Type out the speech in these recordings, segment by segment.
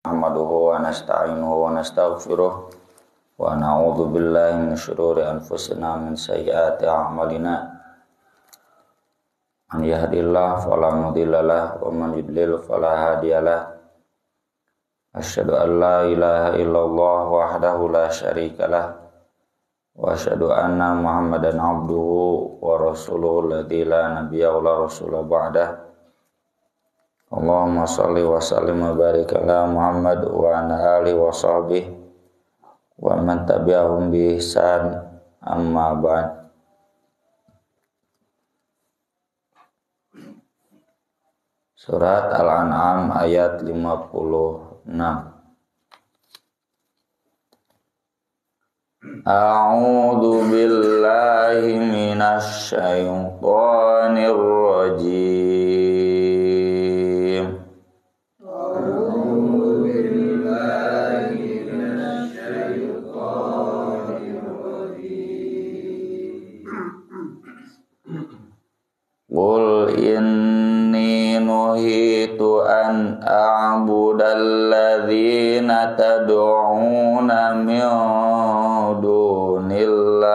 Nahmaduhu wa nasta'inuhu wa nastaghfiruh wa na'udzu billahi min syururi anfusina min sayyiati a'malina. Man yahdihillahu fala mudhillalah wa man yudlil fala hadiyalah. Asyhadu an la ilaha illallah wahdahu la syarikalah wa asyhadu anna Muhammadan abduhu wa rasuluhu alladzi la nabiyya wa la rasula ba'dah. Allahumma shalli wa sallim wa barik ala Muhammad wa ala alihi wa sahbihi wa man tabi'ahum bi ihsan, amma ba'd. Surat Al-An'am ayat 56. A'udzu billahi minasy syaithanir rajim. Qul inni nuhitu an a'budal ladzina tad'una min dunillah.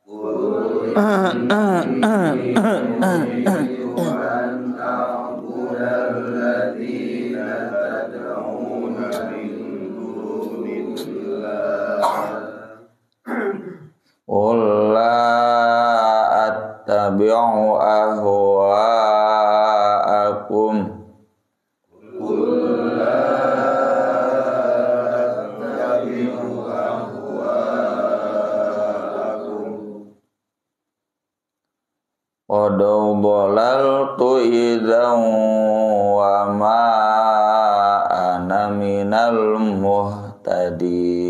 Qul inni nuhitu an a'budal ladzina tad'una min dunillah. Qul tabi'u ahwa'akum. Qul la tabi'u ahwa'akum. Qad dhalaltu idzan wa ma ana minal muhtadin.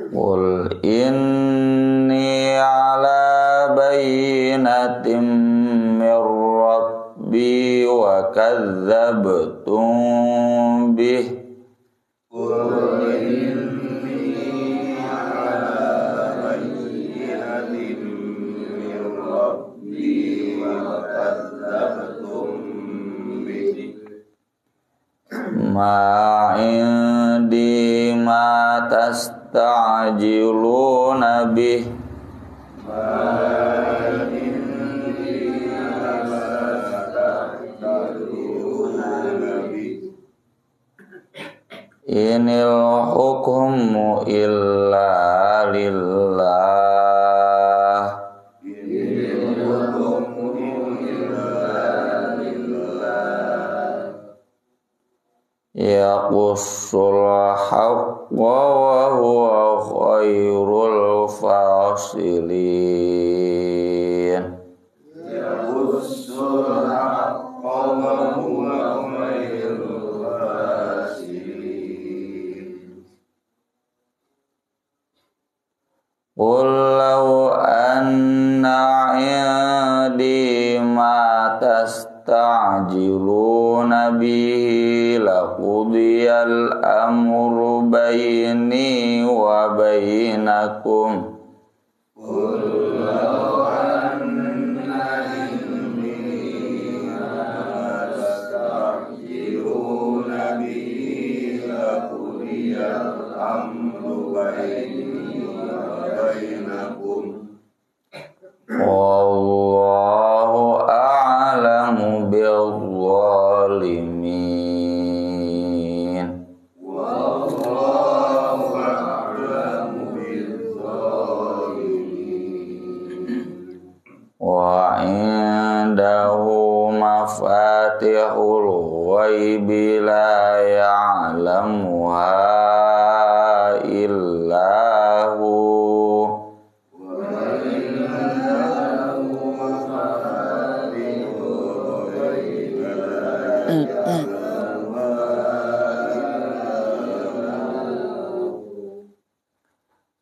Qul inni ala bayyinatin mir rabbi wa kadzdzabtum bih. Qul inni ala bayyinatin mir rabbi wa kadzdzabtum bih. Ma indi ma tasta'jiluna bih. Inil hukmu illa lillah. Yaqussul haqqa wa huwa khairul fasilin. Yaqussul haqqa wa huwa khairul fasilin. Qul law anna 'indi ma tasta'jiluna bihi laqudiyal amru baini wa bainakum. Qul law anna 'indi ma tasta'jiluna bihi laqudiyal amru baini wa bainakum. Wallahu a'lamu bizzalimin. Wallahu a'lamu bizzalimin. Wa indahu mafatihul ghaibi la ya'lamuha illahu.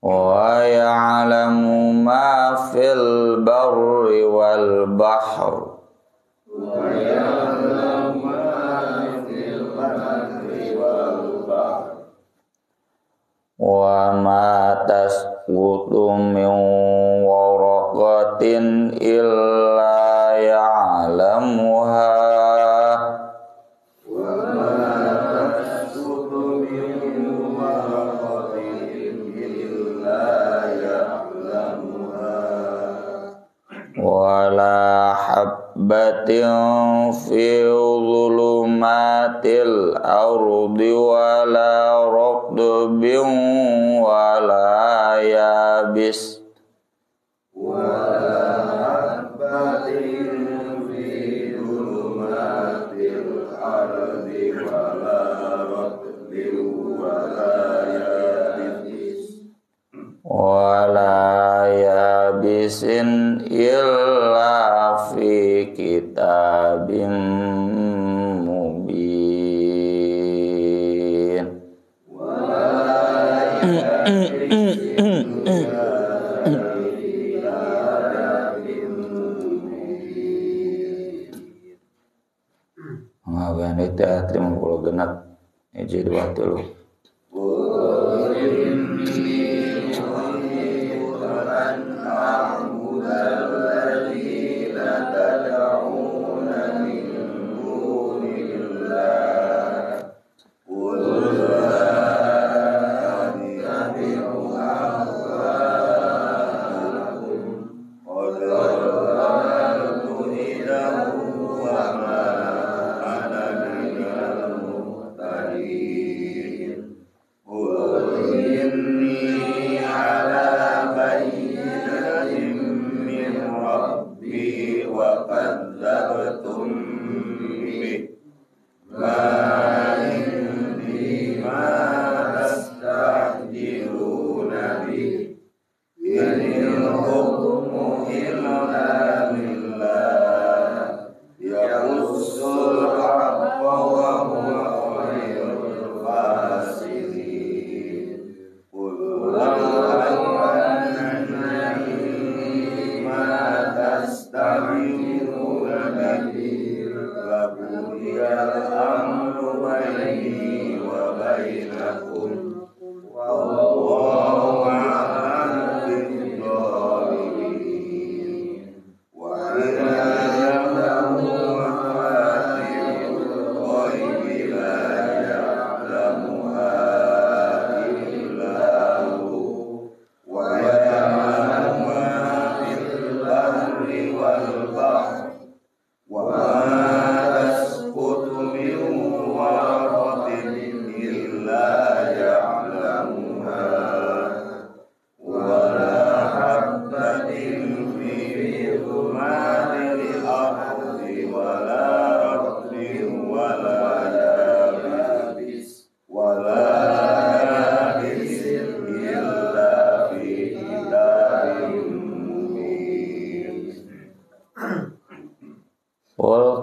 Wa ya'lamu ma fil barri wal bahr. Wa ya'lamu ma fil barri wal bahr. wa ma tasqutu min waraqatin illa ya'lamuha wala habbatin fi dhulumatil ardi wala ratbin wala yabis wala habbatin fi dhulumatil ardi wala ratbin wala yabis wala yabisin illa fi kitabim mubin. Ngawen itu 30 genap hiji 23.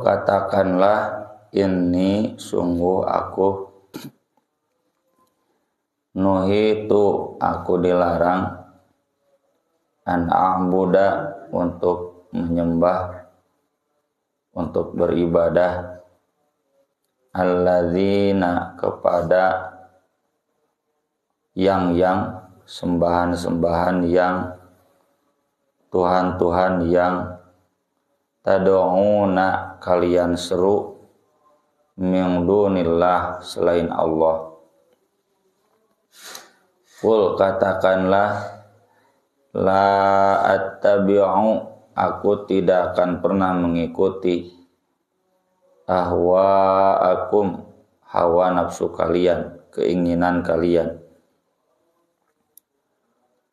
Katakanlah, ini sungguh aku nuhitu, aku dilarang an a'buda, untuk menyembah, untuk beribadah, alladzina, kepada yang sembahan-sembahan yang, Tuhan-Tuhan yang, tad'una, kalian seru, min dunillah, selain Allah. Qul, katakanlah, la attabi'u, aku tidak akan pernah mengikuti, ahwa'akum, hawa nafsu kalian, keinginan kalian.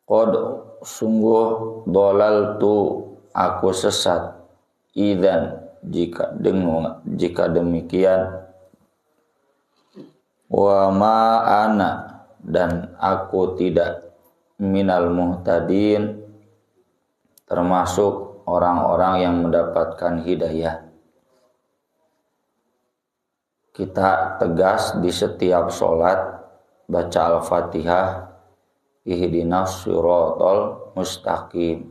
Qad, sungguh, dolaltu, aku sesat, idzan, jika demikian, wa ma ana, dan aku tidak, minal muhtadin, termasuk orang-orang yang mendapatkan hidayah. Kita tegas di setiap sholat baca Al-Fatihah, ihdinas siratal mustaqim.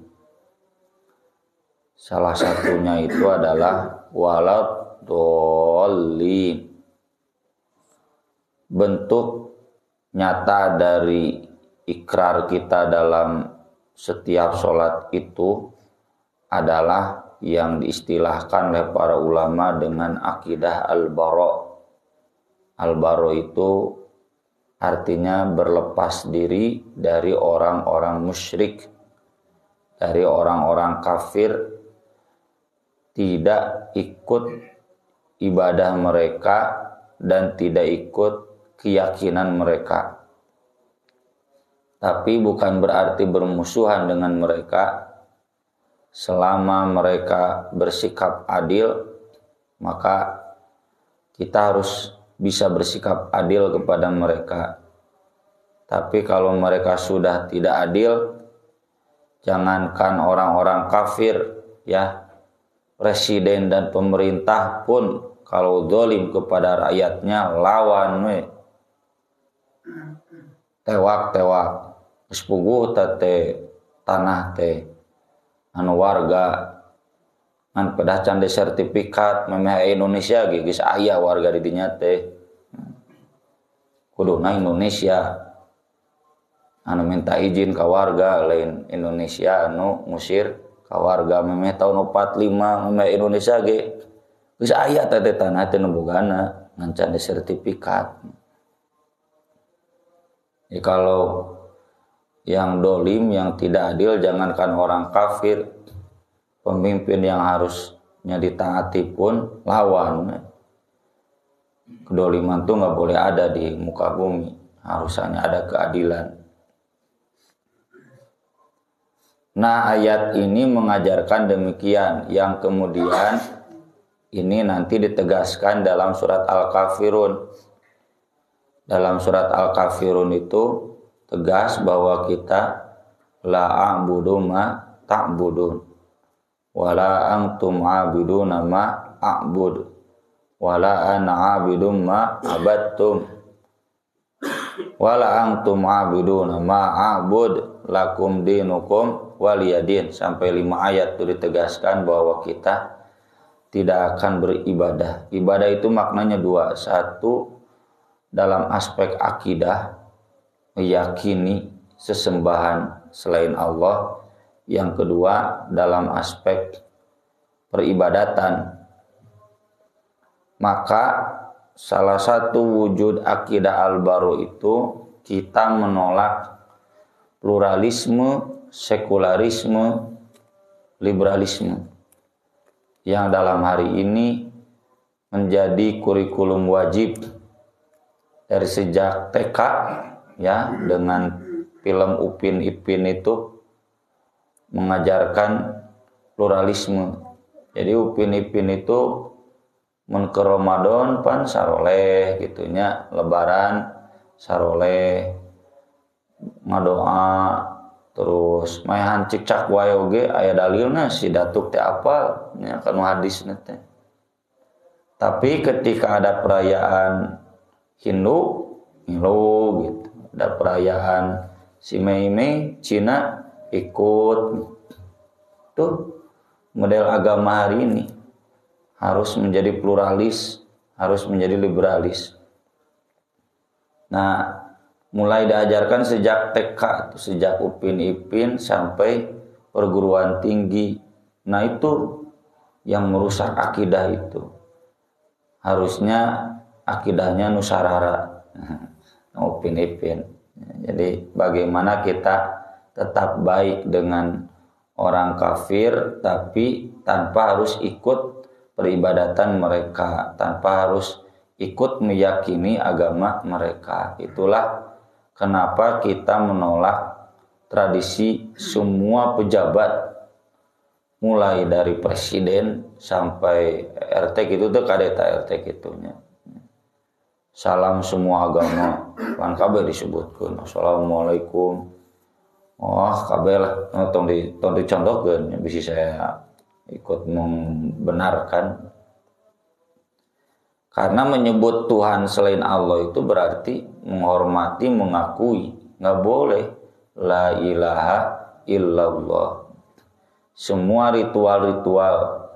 Salah satunya itu adalah waladhdallin. Bentuk nyata dari ikrar kita dalam setiap sholat itu adalah yang diistilahkan oleh para ulama dengan akidah al-bara'. Al-bara' itu artinya berlepas diri dari orang-orang musyrik, dari orang-orang kafir, tidak ikut ibadah mereka dan tidak ikut keyakinan mereka. Tapi bukan berarti bermusuhan dengan mereka. Selama mereka bersikap adil, maka kita harus bisa bersikap adil kepada mereka. Tapi kalau mereka sudah tidak adil, jangankan orang-orang kafir, ya, presiden dan pemerintah pun kalau zalim kepada rakyatnya, lawan we. Tewak sepuguh teh tanah teh anu warga ngan pedah can sertifikat memeh Indonesia geus aya warga di dinya teh kuduna Indonesia anu minta izin ka warga lain Indonesia anu ngusir ka warga memeh tahun 45 memeh Indonesia ge geus aya teh tanah teh nu bogana ngan can sertifikat. Ya, kalau yang dolim, yang tidak adil, jangankan orang kafir, pemimpin yang harusnya ditaati pun lawan. Kedoliman itu nggak boleh ada di muka bumi, harusnya ada keadilan. Nah, ayat ini mengajarkan demikian, yang kemudian ini nanti ditegaskan dalam surat Al-Kafirun. Dalam surat Al-Kafirun itu tegas bahwa kita la a'budu ma ta'budun wa la antum 'abiduna ma a'bud wa la ana 'abidum ma abattum wa la antum 'abiduna ma a'bud lakum dinukum waliyadin. Sampai 5 ayat itu ditegaskan bahwa kita tidak akan beribadah. Ibadah itu maknanya 2. Satu, dalam aspek akidah, meyakini sesembahan selain Allah. Yang kedua, dalam aspek peribadatan. Maka salah satu wujud akidah al-bara' itu kita menolak pluralisme, sekularisme, liberalisme yang dalam hari ini menjadi kurikulum wajib dari sejak TK, ya, dengan film Upin Ipin itu mengajarkan pluralisme. Jadi Upin Ipin itu mun ke Ramadan pan saroleh gitunya, lebaran saroleh ngadoa terus maehan cicak wae oge aya dalilna si datuk teh apal nya kanu hadisna teh. Tapi ketika ada perayaan Hindu, gitu. Ada perayaan si Mei Cina ikut. Tuh model agama hari ini harus menjadi pluralis, harus menjadi liberalis. Nah, mulai diajarkan sejak TK, sejak Upin Ipin sampai perguruan tinggi. Nah, itu yang merusak akidah itu. Harusnya akidahnya nusarara, Upin Ipin. Jadi bagaimana kita tetap baik dengan orang kafir, tapi tanpa harus ikut peribadatan mereka, tanpa harus ikut meyakini agama mereka. Itulah kenapa kita menolak tradisi semua pejabat, mulai dari presiden sampai RT gitu tuh kadeta RT gitunya. Salam semua agama, kan kabeh disebutkan. Assalamualaikum. Oh, kabeh lah, tong dicontohkeun bisa saya ikut membenarkan. Karena menyebut Tuhan selain Allah itu berarti menghormati, mengakui. Nggak boleh la ilaha illallah. Semua ritual-ritual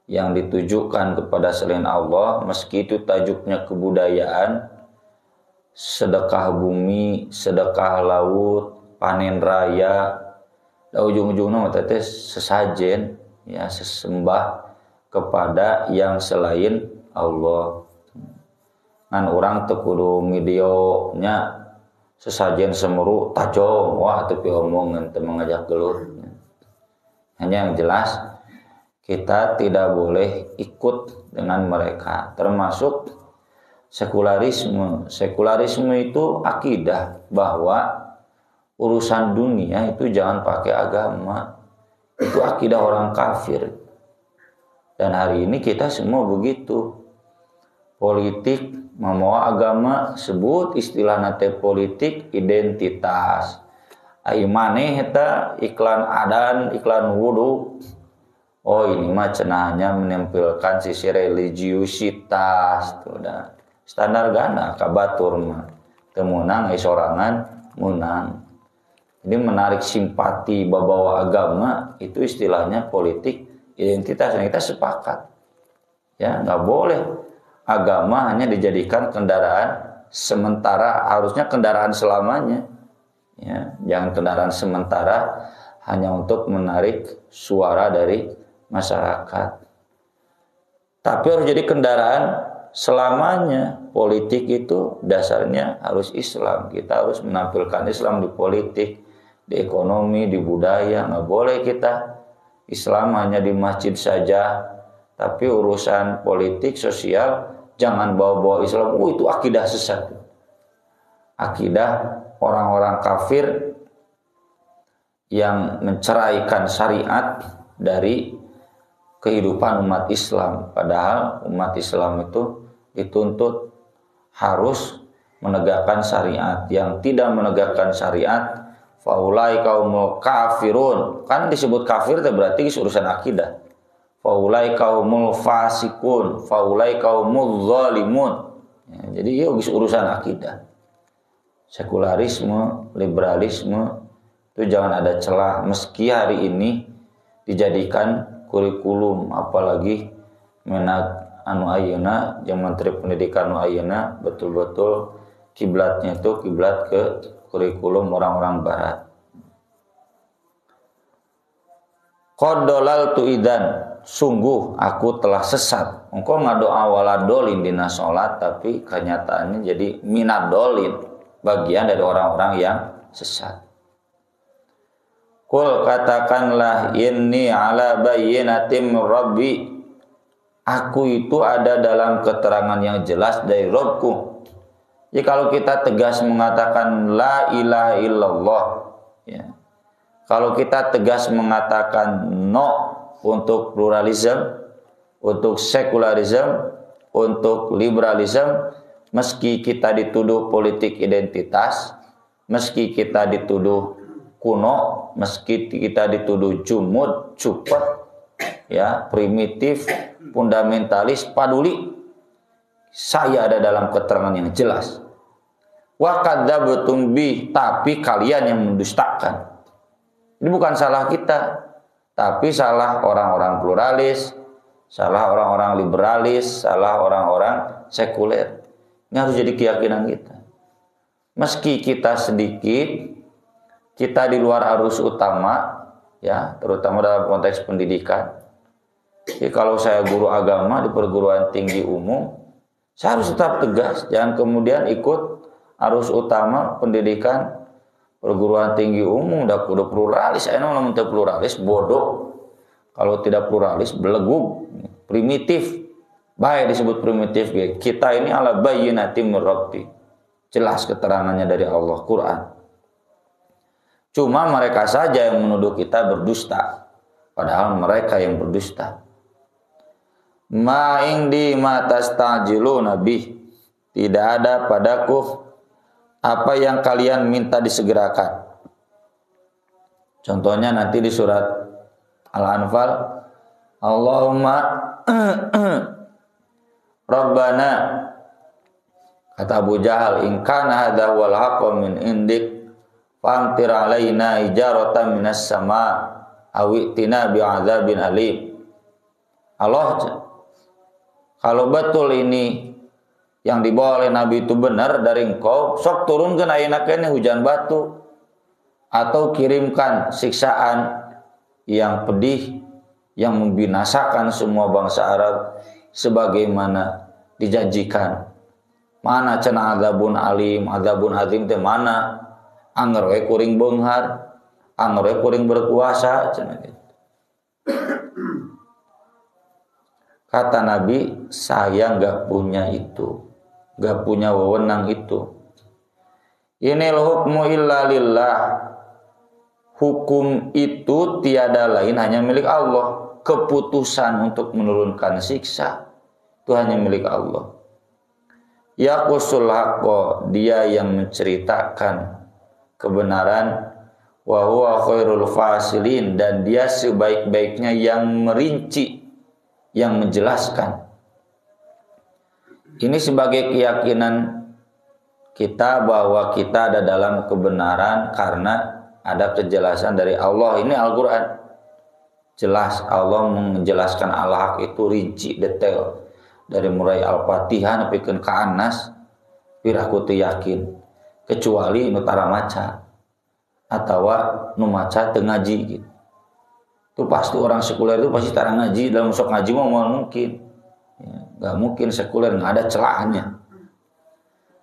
yang ditujukan kepada selain Allah, meski itu tajuknya kebudayaan, sedekah bumi, sedekah laut, panen raya, da ujung-ujungna teh sesajen ya, sesembah kepada yang selain Allah. Ngan orang teu kudu videonya sesajen semeru tajong, wah tapi omongan teu mengajak gelut. Hanya yang jelas kita tidak boleh ikut dengan mereka, termasuk sekularisme. Sekularisme itu akidah bahwa urusan dunia itu jangan pakai agama. Itu akidah orang kafir. Dan hari ini kita semua begitu. Politik membawa agama, sebut istilah nate politik identitas. Ai maneh eta iklan adan, iklan wudu. Oh ini mah cenahnya menampilkan sisi religiusitas tuh dah. Standar gana kabatur mah. Teu meunang sorangan menang. Jadi menarik simpati bawa agama itu istilahnya politik identitas, yang kita sepakat. Ya, nggak boleh agama hanya dijadikan kendaraan sementara, harusnya kendaraan selamanya. Ya, jangan kendaraan sementara hanya untuk menarik suara dari masyarakat. Tapi harus jadi kendaraan selamanya. Politik itu dasarnya harus Islam. Kita harus menampilkan Islam di politik, di ekonomi, di budaya. Nggak boleh kita Islam hanya di masjid saja, tapi urusan politik, sosial jangan bawa-bawa Islam. Itu akidah sesat. Akidah orang-orang kafir yang menceraikan syariat dari kehidupan umat Islam. Padahal umat Islam itu dituntut harus menegakkan syariat. Yang tidak menegakkan syariat, faulai kaumul kafirun. Kan disebut kafir itu berarti urusan akidah. Faulai kaumul fasikun, faulai kaumul zalimun. Ya, jadi urusan akidah. Sekularisme, liberalisme itu jangan ada celah. Meski hari ini dijadikan kurikulum, apalagi ayeuna yang Menteri Pendidikan ayeuna betul-betul kiblatnya itu kiblat ke kurikulum orang-orang barat. Qadolal tu idan, sungguh aku telah sesat. Engkau ngadoa waladolin dina salat, tapi kenyataannya jadi minadolin, bagian dari orang-orang yang sesat. Qul katakanlah inni ala bayyinatim rabbi, aku itu ada dalam keterangan yang jelas dari Rabbku. Jadi kalau kita tegas mengatakan la ilaha illallah, ya. Kalau kita tegas mengatakan no untuk pluralisme, untuk sekularisme, untuk liberalisme, meski kita dituduh politik identitas, meski kita dituduh kuno, meski kita dituduh jumud, cupet, ya, primitif, fundamentalis, paduli, saya ada dalam keterangan yang jelas. Wa kadzabtum bi, tapi kalian yang mendustakan. Ini bukan salah kita, tapi salah orang-orang pluralis, salah orang-orang liberalis, salah orang-orang sekuler. Ini harus jadi keyakinan kita. Meski kita sedikit, kita di luar arus utama, ya, terutama dalam konteks pendidikan. Jadi kalau saya guru agama di perguruan tinggi umum, saya harus tetap tegas, jangan kemudian ikut arus utama pendidikan perguruan tinggi umum. Udah kudu pluralis, saya namun pluralis bodoh. Kalau tidak pluralis belegug, primitif. Baik disebut primitif, kita ini ala bayyinatim rabbi, jelas keterangannya dari Allah Quran. Cuma mereka saja yang menuduh kita berdusta, padahal mereka yang berdusta. Ma indi ma tastajiluna bih, tidak ada padaku apa yang kalian minta disegerakan. Contohnya nanti di surat Al-Anfal, Allahumma Rabbana, kata Abu Jahal, in kana hadza wal haqqu min indik famtir alaina ijaratan minas sama awitina bi'adzabin alim. Allah, kalau betul ini yang dibawa oleh Nabi itu benar dari engkau, sok turunkeun ayeuna keneh hujan batu atau kirimkan siksaan yang pedih yang membinasakan semua bangsa Arab sebagaimana dijanjikan. Mana cenah azabun alim, azabun azim teh mana? Anger we kuring beunghar, anger we kuring berkuasa cenah gitu. Kata Nabi, saya enggak punya itu. Enggak punya wewenang itu. Inil hukmu illa lillah. Hukum itu tiada lain hanya milik Allah. Keputusan untuk menurunkan siksa itu hanya milik Allah. Yaqusul haqqo, dia yang menceritakan kebenaran, wa huwa khairul fasilin, dan dia sebaik-baiknya yang merinci, yang menjelaskan. Ini sebagai keyakinan kita bahwa kita ada dalam kebenaran karena ada kejelasan dari Allah. Ini Al-Quran jelas, Allah menjelaskan Al-Haq itu rinci, detail. Dari mulai Al-Fatihah sampai ke Anas, piraku teu yakin kecuali nu tara maca atawa nu maca teu ngaji gitu. Itu pasti orang sekuler itu pasti tara ngaji, dalam sok ngaji mah mungkin. Ya, enggak mungkin sekuler, enggak ada celahnya.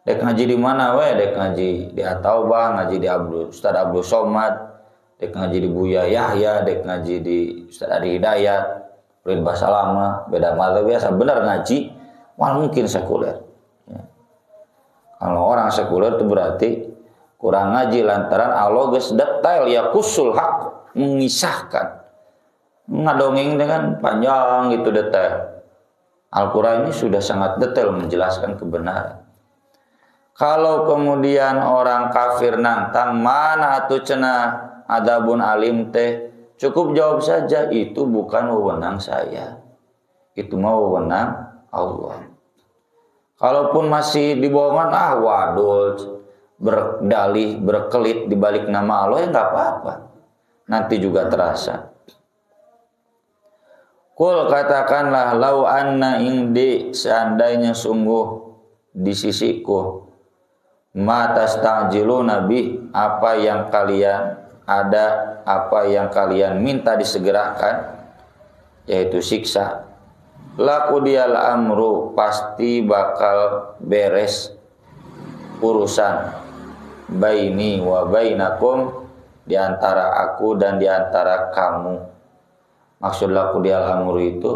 Dek ngaji di mana we? Dek ngaji di At-Taubah, ngaji di Ustaz Abdul Somad, dek ngaji di Buya Yahya, dek ngaji di Ustaz Adi Hidayat, Rid Basalama, beda mazhab biasa, benar ngaji, malah mungkin sekuler. Ya. Kalau orang sekuler itu berarti kurang ngaji lantaran Allah geus detail ya kusul hak, mengisahkan, ngadongeng dengan panjang gitu detail. Al-Quran ini sudah sangat detail menjelaskan kebenaran. Kalau kemudian orang kafir nantang mana atuh cenah adabun alim teh, cukup jawab saja, itu bukan wewenang saya. Itu mau wewenang Allah. Kalaupun masih dibohongan, wadul, berdalih, berkelit di balik nama Allah, ya enggak apa-apa. Nanti juga terasa. Qul, katakanlah, lau anna indi, seandainya sungguh di sisiku, ma tastajiluna bi, apa yang kalian ada, apa yang kalian minta disegerakan, yaitu siksa, laqudiyal amru, pasti bakal beres urusan, baini wa bainakum, diantara aku dan diantara kamu. Maksud laqudiyal amru itu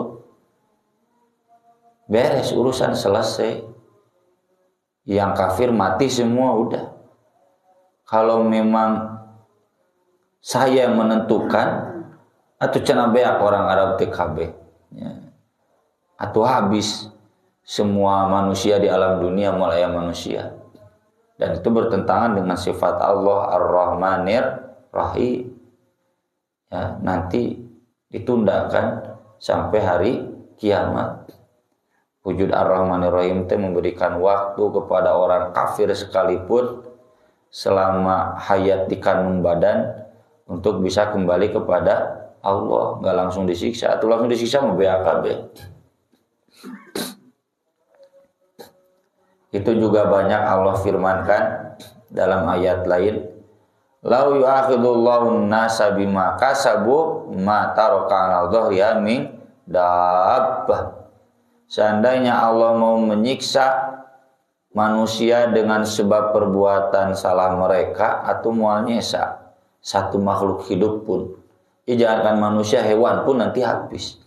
beres urusan, selesai. Yang kafir mati semua udah. Kalau memang saya yang menentukan, atau cenah beak orang Arab TKB, ya. Atau habis semua manusia di alam dunia mulai manusia. Dan itu bertentangan dengan sifat Allah Ar-Rahmanir Rahim. Ya, nanti ditundakan sampai hari kiamat. Wujud Ar-Rahmanir Rahim itu memberikan waktu kepada orang kafir sekalipun selama hayat di kandung badan untuk bisa kembali kepada Allah, nggak langsung disiksa. Atau langsung disiksa mau BAKB. Itu juga banyak Allah firmankan dalam ayat lain. Lau yu'akhidullahu an-nasa bima kasabu ma taraka 'ala dhahriha min dabbah. Seandainya Allah mau menyiksa manusia dengan sebab perbuatan salah mereka, atau mau nyiksa satu makhluk hidup pun, jangankan manusia, hewan pun nanti habis.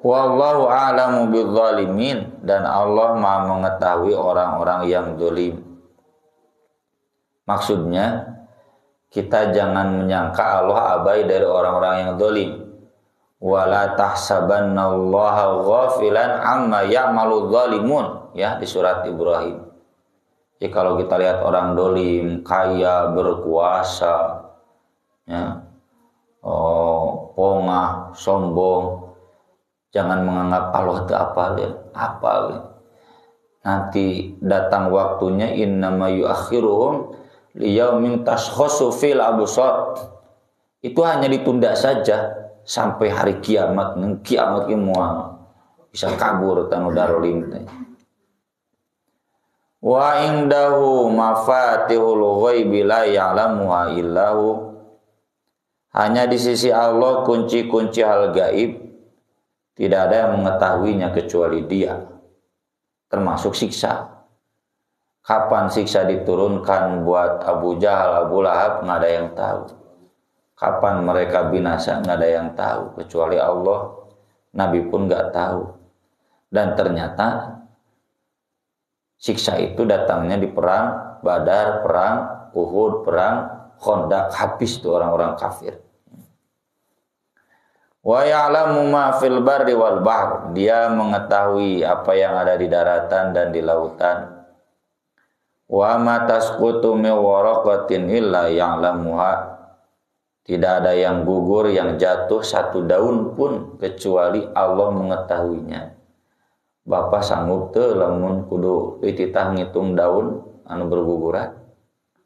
Wallahu a'lamu bidzalimin, dan Allah Maha mengetahui orang-orang yang zalim. Maksudnya, kita jangan menyangka Allah abai dari orang-orang yang zalim. Wala tahsabannallaha ghafilan amma ya'malu dzalimun, ya, di surat Ibrahim. Jadi kalau kita lihat orang zalim, kaya, berkuasa, ya, pongah, sombong, jangan menganggap Allah itu apa. Nanti datang waktunya, innama yuakhiruhum liyaumin tashkhasu fil absar. Itu hanya ditunda saja sampai hari kiamat. Kiamat semua bisa kabur tanu darolim teh. Wa indahu mafatihul ghaibi la ya'lamuha illahu. Hanya di sisi Allah kunci-kunci hal gaib tidak ada yang mengetahuinya kecuali Dia. Termasuk siksa. Kapan siksa diturunkan buat Abu Jahal, Abu Lahab, nggak ada yang tahu. Kapan mereka binasa, nggak ada yang tahu kecuali Allah. Nabi pun nggak tahu. Dan ternyata siksa itu datangnya di perang Badar, perang Uhud, perang Khandaq, habis tuh orang-orang kafir. Wa ya'lamu ma fil barri wal bahr. Dia mengetahui apa yang ada di daratan dan di lautan. Wa ma tasqutu min waraqatin illa ya'lamuha. Tidak ada yang gugur, yang jatuh satu daun pun kecuali Allah mengetahuinya. Bapak sanggup teu lamun kudu dititah ngitung daun anu berguguran?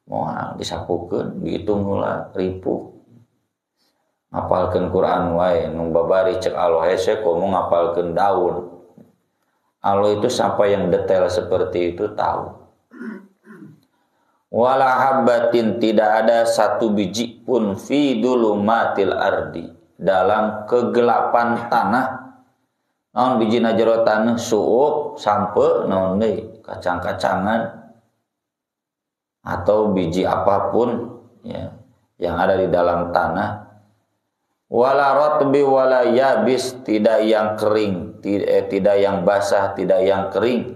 Moal disapukeun, dihitung heula ribu. Ngapalkeun Quran wae nu babari cek Allah hese komo ngapalkeun daun. Allah itu sampai yang detail seperti itu tahu. Wala habbatin, tidak ada satu biji pun fi dulumatil ardi, dalam kegelapan tanah. Naon biji najero tanah suuk sampe naon deui kacang-kacangan atau biji apapun ya yang ada di dalam tanah. Wala ratbi wala yabis, tidak yang kering, tidak yang basah, tidak yang kering.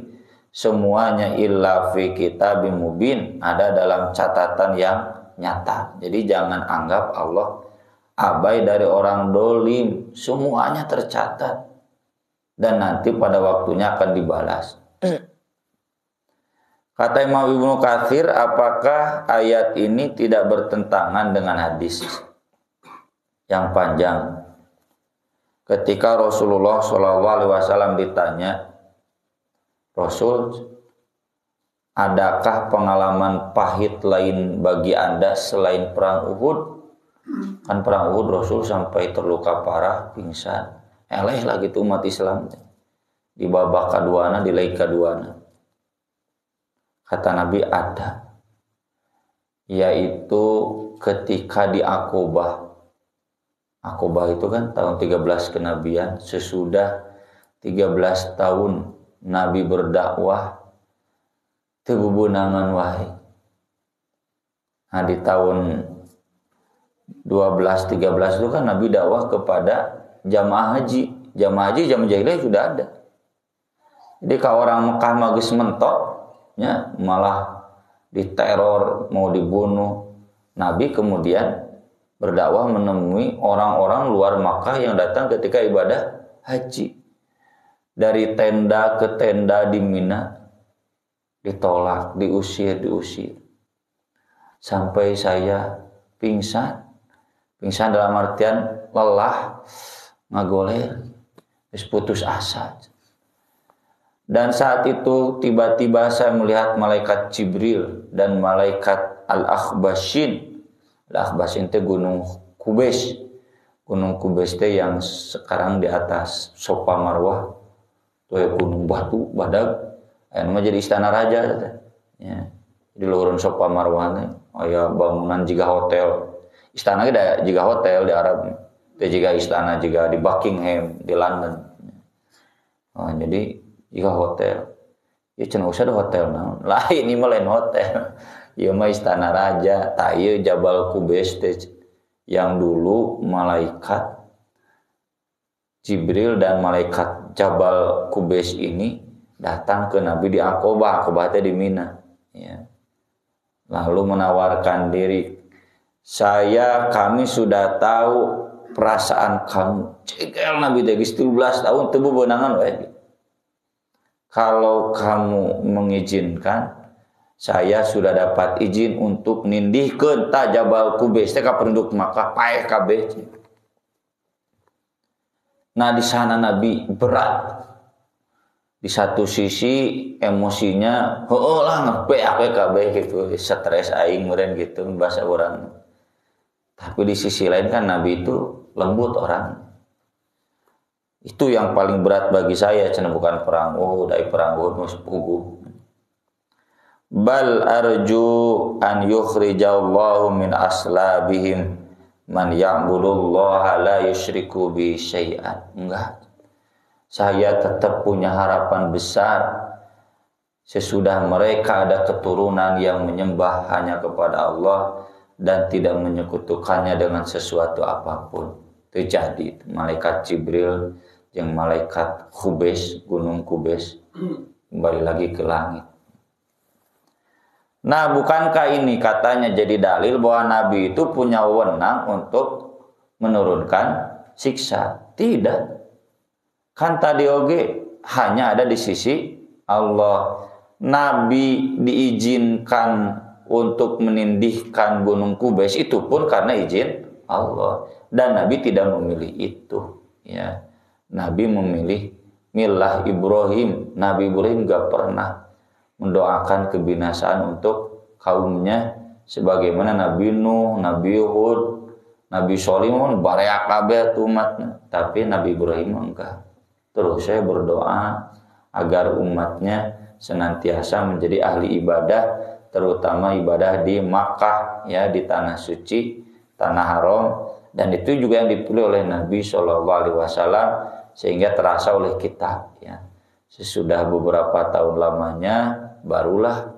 Semuanya illa fi kitabim mubin, ada dalam catatan yang nyata. Jadi jangan anggap Allah abai dari orang dolim, semuanya tercatat dan nanti pada waktunya akan dibalas. Kata Imam Ibnu Katsir, apakah ayat ini tidak bertentangan dengan hadis yang panjang ketika Rasulullah SAW ditanya, Rasul, adakah pengalaman pahit lain bagi Anda selain perang Uhud? Kan perang Uhud Rasul sampai terluka parah, pingsan. Eleh lah gitu umat Islam. Di babak kaduana, di leg kaduana. Kata Nabi ada. Yaitu ketika di Aqobah. Aqobah itu kan tahun 13 kenabian. Sesudah 13 tahun Nabi berdakwah tebubunangan wae. Nah di tahun 12-13 itu kan Nabi dakwah kepada jamaah haji. Jamaah haji zaman jahiliyah sudah ada. Jadi kalau orang Mekah magis mentok ya, malah diteror, mau dibunuh. Nabi kemudian berdakwah menemui orang-orang luar Makkah yang datang ketika ibadah haji. Dari tenda ke tenda di Mina ditolak, diusir. Sampai saya pingsan. Pingsan dalam artian lelah, ngagoler, putus asa. Dan saat itu tiba-tiba saya melihat malaikat Jibril dan malaikat Al-Akhbashin. Al-Akhbashin itu gunung Kubes. Gunung Kubes itu yang sekarang di atas Safa Marwah. Tuh gunung batu badag anu mah jadi istana raja ya di luhurun Safa Marwah aya bangunan jiga hotel. Istana ge da jiga hotel di Arab teh jiga istana jiga di Buckingham di London. Oh jadi jiga hotel ieu cenah usah hotel naon lain ini mah lain hotel ieu mah istana raja tah ieu Jabal Qubais teh yang dulu malaikat Jibril dan malaikat Jabal Qubais ini datang ke Nabi di Aqobah, Aqobah itu di Mina. Ya. Lalu menawarkan diri, kami sudah tahu perasaan kamu. Cegel Nabi tegis 17 tahun tebu benangan wae. Kalau kamu mengizinkan, saya sudah dapat izin untuk nindihkeun ta Jabal Qubais teh ka penduduk Makkah paeh kabeh. Nah di sana Nabi berat. Di satu sisi emosinya, oh lah ngebeak kabeh gitu, stres aing meureun gitu bahasa orang. Tapi di sisi lain kan Nabi itu lembut orang. Itu yang paling berat bagi saya, cenah bukan perang Uhud, dari perang Uhud mah sepugu. Bal arju an yukhrijallahu min aslabihim man ya'budullaha la yusyriku bi syai'an. Enggak. Saya tetap punya harapan besar sesudah mereka ada keturunan yang menyembah hanya kepada Allah dan tidak menyekutukannya dengan sesuatu apapun. Terjadi malaikat Jibril yang malaikat Kubes, gunung Kubes kembali lagi ke langit. Nah, bukankah ini katanya jadi dalil bahwa Nabi itu punya wewenang untuk menurunkan siksa? Tidak. Kan tadi oge hanya ada di sisi Allah. Nabi diizinkan untuk menindihkan gunung Kubes itu pun karena izin Allah, dan Nabi tidak memilih itu, ya. Nabi memilih milah Ibrahim. Nabi Ibrahim gak pernah mendoakan kebinasaan untuk kaumnya sebagaimana Nabi Nuh, Nabi Hud, Nabi Solomon barea kabeh umatnya, tapi Nabi Ibrahim enggak. Terus saya berdoa agar umatnya senantiasa menjadi ahli ibadah, terutama ibadah di Makkah, ya, di tanah suci, tanah haram, dan itu juga yang dipilih oleh Nabi SAW sehingga terasa oleh kita, ya. Sesudah beberapa tahun lamanya barulah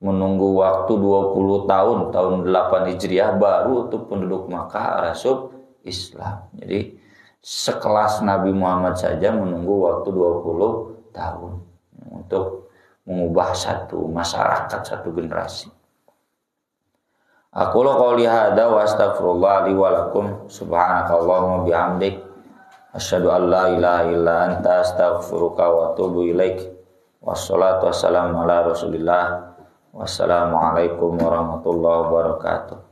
menunggu waktu 20 tahun, tahun 8 Hijriah baru untuk penduduk Makkah masuk Islam. Jadi sekelas Nabi Muhammad saja menunggu waktu 20 tahun untuk mengubah satu masyarakat, satu generasi. Aku qouli hadza wa astaghfirullah li wa lakum subhanakallahumma bihamdik asyhadu an la ilaha illa anta astaghfiruka wa atubu ilaik. Wassalatu wassalamu ala Rasulillah. Wassalamualaikum warahmatullahi wabarakatuh.